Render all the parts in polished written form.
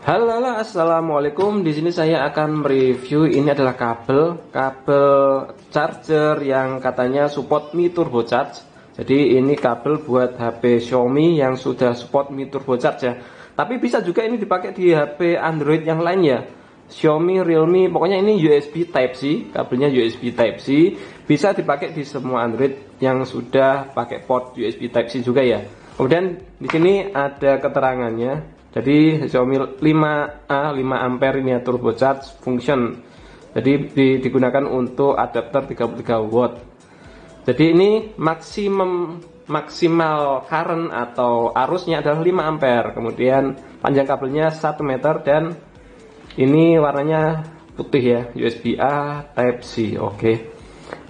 Halo, halo, assalamualaikum. Di sini saya akan mereview. Ini adalah kabel charger yang katanya support Mi Turbo Charge. Jadi ini kabel buat HP Xiaomi yang sudah support Mi Turbo Charge ya. Tapi bisa juga ini dipakai di HP Android yang lain ya. Xiaomi, Realme, pokoknya ini USB Type C, kabelnya USB Type C. Bisa dipakai di semua Android yang sudah pakai port USB Type C juga ya. Kemudian di sini ada keterangannya. Jadi Xiaomi 5A 5 ampere ini ya, turbo charge function. Jadi digunakan untuk adapter 33 watt. Jadi ini maksimal current atau arusnya adalah 5 ampere. Kemudian panjang kabelnya 1 meter dan ini warnanya putih ya, USB A Type C. Oke.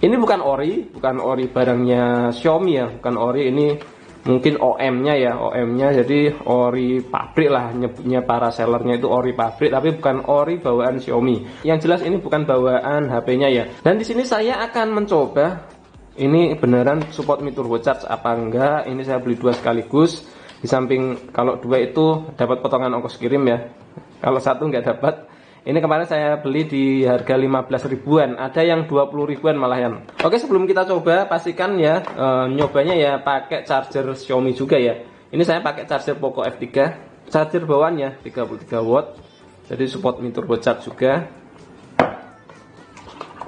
Ini bukan ori barangnya Xiaomi ya, bukan ori, ini mungkin OM-nya ya, OM-nya jadi ori pabrik lah, nyebutnya para sellernya itu ori pabrik, tapi bukan ori bawaan Xiaomi. Yang jelas ini bukan bawaan HP-nya ya. Dan di sini saya akan mencoba ini beneran support Mi Turbo Charge apa enggak. Ini saya beli dua sekaligus. Di samping kalau dua itu dapat potongan ongkos kirim ya. Kalau satu nggak dapat. Ini kemarin saya beli di harga 15 ribuan, ada yang 20 ribuan malahan. Oke, sebelum kita coba pastikan ya nyobanya ya pakai charger Xiaomi juga ya. Ini saya pakai charger Poco F3, charger bawaannya 33 watt. Jadi support Mi Turbo Charge juga.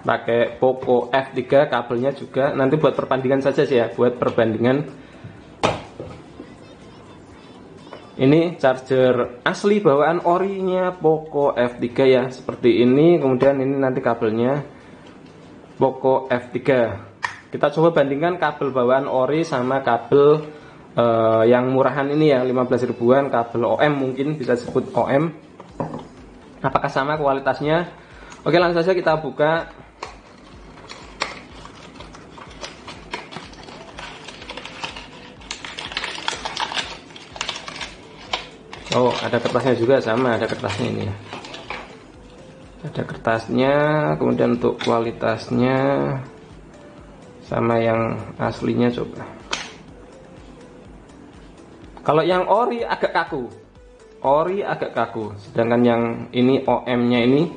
Pakai Poco F3, kabelnya juga nanti buat perbandingan saja sih ya, buat perbandingan. Ini charger asli bawaan orinya Poco F3 ya, seperti ini. Kemudian ini nanti kabelnya Poco F3. Kita coba bandingkan kabel bawaan ori sama kabel yang murahan ini ya, 15 ribuan, kabel OM, mungkin bisa disebut OM. Apakah sama kualitasnya? Oke, langsung saja kita buka. Oh, ada kertasnya juga, sama ada kertasnya ini ya. Ada kertasnya, kemudian untuk kualitasnya sama yang aslinya coba. Kalau yang ori agak kaku, sedangkan yang ini OM-nya ini,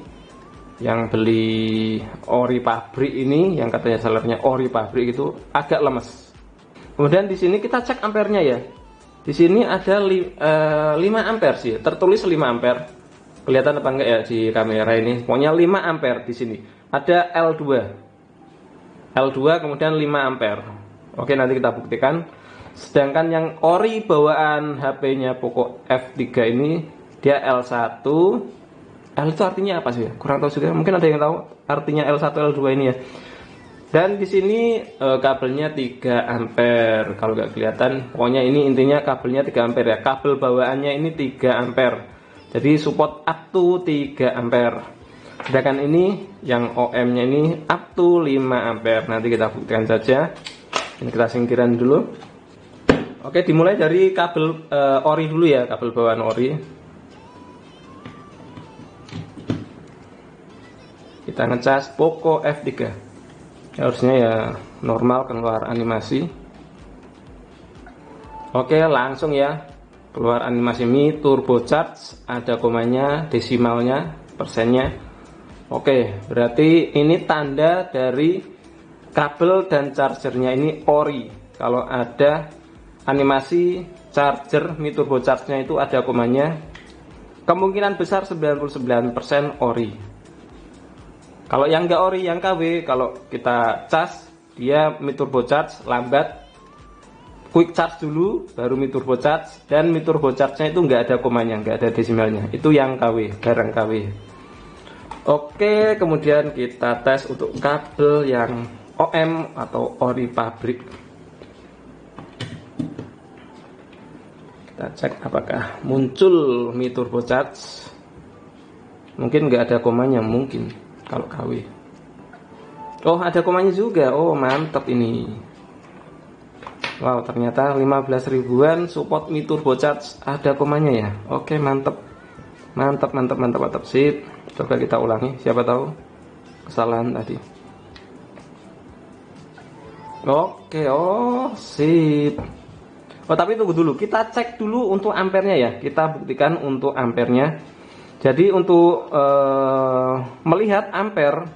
yang beli ori pabrik ini, yang katanya sellernya ori pabrik itu agak lemes. Kemudian di sini kita cek ampernya ya. Di sini ada 5 ampere sih, tertulis 5 ampere. Kelihatan apa enggak ya di kamera ini? Pokoknya 5 ampere di sini. Ada L2 kemudian 5 ampere. Oke, nanti kita buktikan. Sedangkan yang ori bawaan HP-nya Poco F3 ini dia L1. L itu artinya apa sih? Kurang tahu juga. Mungkin ada yang tahu artinya L1 L2 ini ya. Dan di sini kabelnya 3 ampere. Kalau nggak kelihatan, pokoknya ini intinya kabelnya 3 ampere ya. Kabel bawaannya ini 3 ampere. Jadi support up to 3 ampere. Sedangkan ini yang OM-nya ini up to 5 ampere. Nanti kita buktikan saja. Ini kita singkiran dulu. Oke, dimulai dari kabel ori dulu ya, kabel bawaan ori. Kita ngecas Poco F3. Harusnya ya normal, keluar animasi. Oke, langsung ya keluar animasi Mi Turbo Charge, ada komanya, desimalnya, persennya. Oke, berarti ini tanda dari kabel dan chargernya ini ori. Kalau ada animasi charger Mi Turbo Charge-nya itu ada komanya, kemungkinan besar 99% ori. Kalau yang nggak ori, yang KW, kalau kita cas, dia Mi Turbo Charge lambat, quick charge dulu, baru Mi Turbo Charge, dan Mi Turbo Charge-nya itu nggak ada komanya, nggak ada desimalnya. Itu yang KW, barang KW. Oke, kemudian kita tes untuk kabel yang OM atau ori pabrik. Kita cek apakah muncul Mi Turbo Charge. Mungkin nggak ada komanya, mungkin. Kalau KW, oh ada komanya juga, oh mantap ini. Wow, ternyata 15 ribuan support Mi Turbo Charge ada komanya ya. Oke, mantap sip. Coba kita ulangi, siapa tahu kesalahan tadi. Oke, oh sip. Oh tapi tunggu dulu, kita cek dulu untuk ampernya ya. Kita buktikan untuk ampernya. Jadi untuk melihat ampere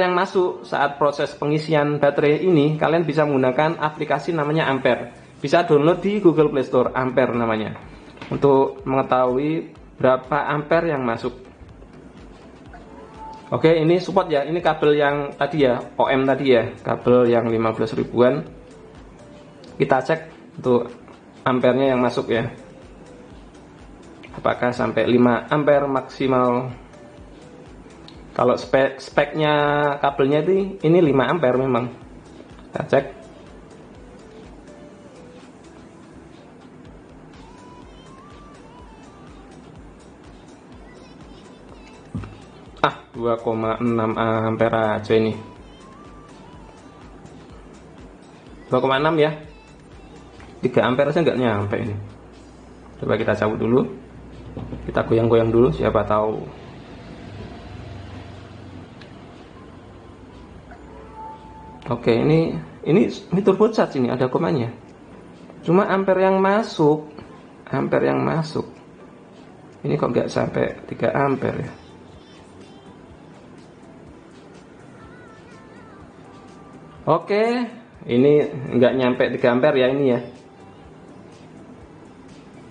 yang masuk saat proses pengisian baterai ini, kalian bisa menggunakan aplikasi namanya Ampere. Bisa download di Google Play Store, Ampere namanya, untuk mengetahui berapa ampere yang masuk. Oke, ini support ya. Ini kabel yang tadi ya, OM tadi ya, kabel yang 15 ribuan. Kita cek untuk ampernya yang masuk ya, apakah sampai 5 ampere maksimal. Kalau speknya kabelnya ini 5 ampere memang. Kita cek. Ah, 2,6 ampere aja ini. 2,6 ya. 3 ampere aja nggak nyampe ini. Coba kita cabut dulu. Kita goyang-goyang dulu, siapa tahu. Oke, ini turbo charge, ini ada komanya. Cuma ampere yang masuk, ini kok nggak sampai 3 ampere ya. Oke, ini nggak nyampe 3 ampere ya ini ya.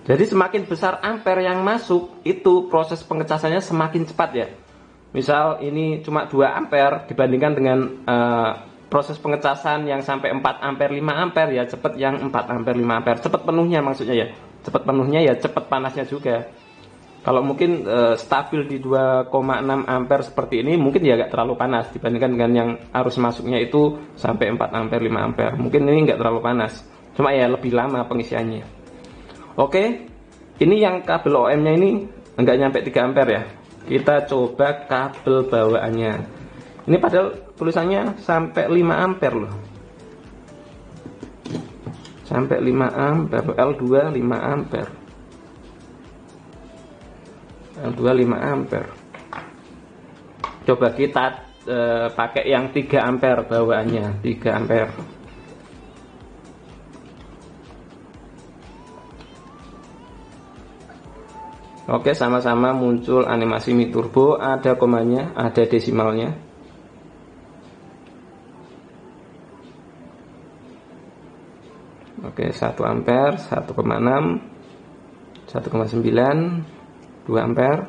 Jadi semakin besar ampere yang masuk, itu proses pengecasannya semakin cepat ya. Misal ini cuma 2 ampere dibandingkan dengan proses pengecasan yang sampai 4 ampere, 5 ampere ya cepat yang 4 ampere, 5 ampere. Cepat penuhnya maksudnya ya. Cepat penuhnya ya cepat panasnya juga. Kalau mungkin stabil di 2,6 ampere seperti ini mungkin ya nggak terlalu panas dibandingkan dengan yang arus masuknya itu sampai 4 ampere, 5 ampere. Mungkin ini nggak terlalu panas. Cuma ya lebih lama pengisiannya. Oke. Ini yang kabel OM-nya ini nggak nyampe 3 ampere ya. Kita coba kabel bawaannya. Ini padahal tulisannya sampai 5 ampere loh. Sampai 5 ampere, L2 5 ampere. L2 5 ampere. Coba kita pakai yang 3 ampere bawaannya, 3 ampere. Oke, sama-sama muncul animasi Mi Turbo, ada komanya, ada desimalnya. Oke, 1 ampere, 1,6, 1,9, 2 ampere,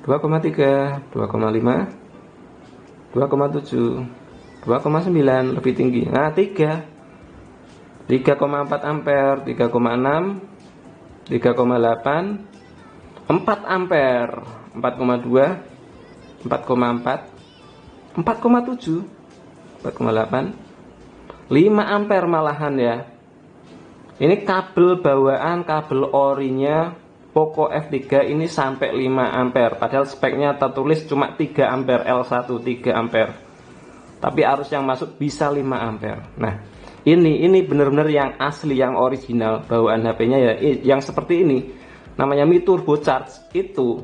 2,3, 2,5, 2,7, 2,9, lebih tinggi. Nah, 3,4 ampere, 3,6, 3,8, 4 ampere, 4,2, 4,4, 4,7, 4,8, 5 ampere malahan ya. Ini kabel bawaan, kabel orinya Poco F3 ini sampai 5 ampere. Padahal speknya tertulis cuma 3 ampere, L1 3 ampere. Tapi arus yang masuk bisa 5 ampere. Nah, ini benar-benar yang asli, yang original bawaan HP-nya ya. Yang seperti ini namanya Mi Turbo Charge, itu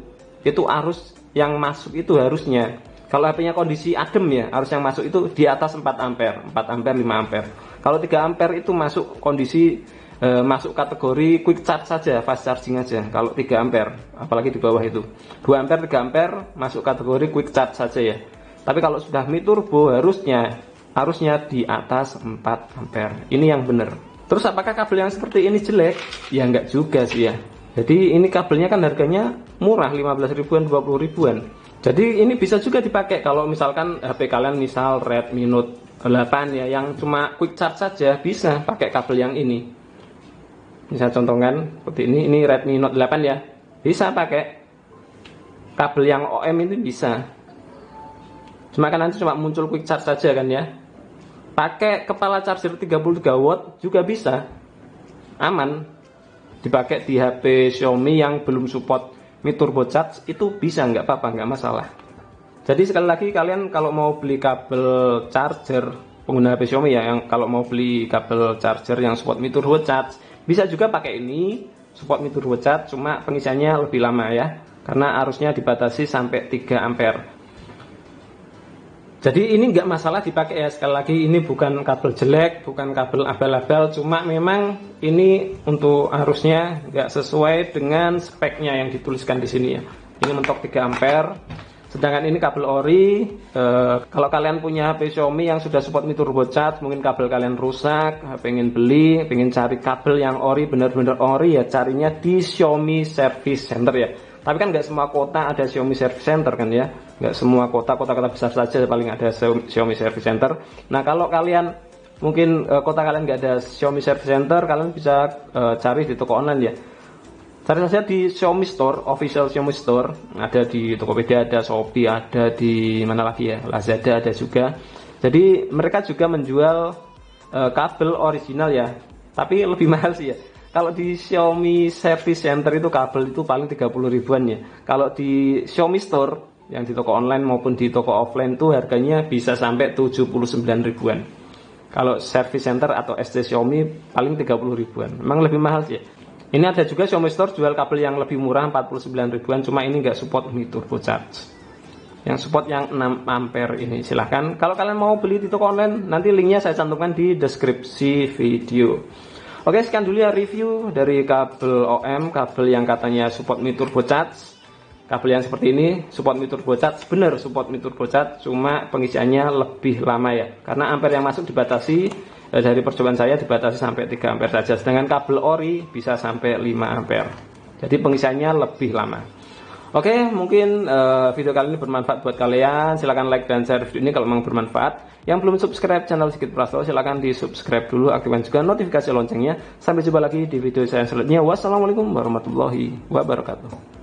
arus yang masuk itu harusnya, kalau HP-nya kondisi adem ya, arus yang masuk itu di atas 4 ampere, 4 ampere, 5 ampere. Kalau 3 ampere itu masuk kondisi masuk kategori quick charge saja, fast charging aja. Kalau 3 ampere, apalagi di bawah itu 2 ampere, 3 ampere masuk kategori quick charge saja ya. Tapi kalau sudah Mi Turbo harusnya di atas 4 ampere. Ini yang benar. Terus apakah kabel yang seperti ini jelek? Ya enggak juga sih ya. Jadi ini kabelnya kan harganya murah, 15 ribuan, 20 ribuan. Jadi ini bisa juga dipakai kalau misalkan HP kalian misal Redmi Note 8 ya, yang cuma quick charge saja, bisa pakai kabel yang ini. Bisa contohkan seperti ini Redmi Note 8 ya, bisa pakai kabel yang OM ini bisa. Cuma kan nanti cuma muncul quick charge saja kan ya. Pakai kepala charger 33 watt juga bisa, aman. Dipakai di HP Xiaomi yang belum support Mi Turbo Charge itu bisa, nggak apa-apa, nggak masalah. Jadi sekali lagi kalian kalau mau beli kabel charger pengguna HP Xiaomi ya, yang kalau mau beli kabel charger yang support Mi Turbo Charge, bisa juga pakai ini support Mi Turbo Charge, cuma pengisiannya lebih lama ya, karena arusnya dibatasi sampai 3 ampere. Jadi ini nggak masalah dipakai ya, sekali lagi ini bukan kabel jelek, bukan kabel abal-abal, cuma memang ini untuk arusnya nggak sesuai dengan speknya yang dituliskan di sini ya. Ini mentok 3 ampere. Sedangkan ini kabel ori. Kalau kalian punya HP Xiaomi yang sudah support Mi Turbo Charge, mungkin kabel kalian rusak, pengen beli, pengen cari kabel yang ori, bener-bener ori ya, carinya di Xiaomi Service Center ya. Tapi kan nggak semua kota ada Xiaomi Service Center kan ya, nggak semua kota-kota besar saja paling ada Xiaomi Service Center. Nah kalau kalian mungkin kota kalian nggak ada Xiaomi Service Center, kalian bisa cari di toko online ya. Cari saja di Xiaomi Store, official Xiaomi Store, ada di Tokopedia, ada Shopee, ada di mana lagi ya, Lazada ada juga. Jadi mereka juga menjual kabel original ya, tapi lebih mahal sih ya. Kalau di Xiaomi Service Center itu kabel itu paling 30 ribuan ya. Kalau di Xiaomi Store yang di toko online maupun di toko offline itu harganya bisa sampai 79 ribuan. Kalau Service Center atau SC Xiaomi paling 30 ribuan. Memang lebih mahal sih ya. Ini ada juga Xiaomi Store jual kabel yang lebih murah 49 ribuan, cuma ini nggak support Mi Turbo Charge. Yang support yang 6 ampere ini silahkan. Kalau kalian mau beli di toko online, nanti linknya saya cantumkan di deskripsi video. Oke, sekian dulu ya review dari kabel OM, kabel yang katanya support Mi Turbo Charge. Kabel yang seperti ini support Mi Turbo Charge, benar support Mi Turbo Charge, cuma pengisiannya lebih lama ya. Karena ampere yang masuk dibatasi, dari percobaan saya dibatasi sampai 3 ampere saja. Sedangkan kabel ori bisa sampai 5 ampere. Jadi pengisiannya lebih lama. Oke, mungkin video kali ini bermanfaat buat kalian. Silahkan like dan share video ini kalau memang bermanfaat. Yang belum subscribe channel Sigit Prasto, silahkan di subscribe dulu, aktifkan juga notifikasi loncengnya. Sampai jumpa lagi di video saya selanjutnya. Wassalamualaikum warahmatullahi wabarakatuh.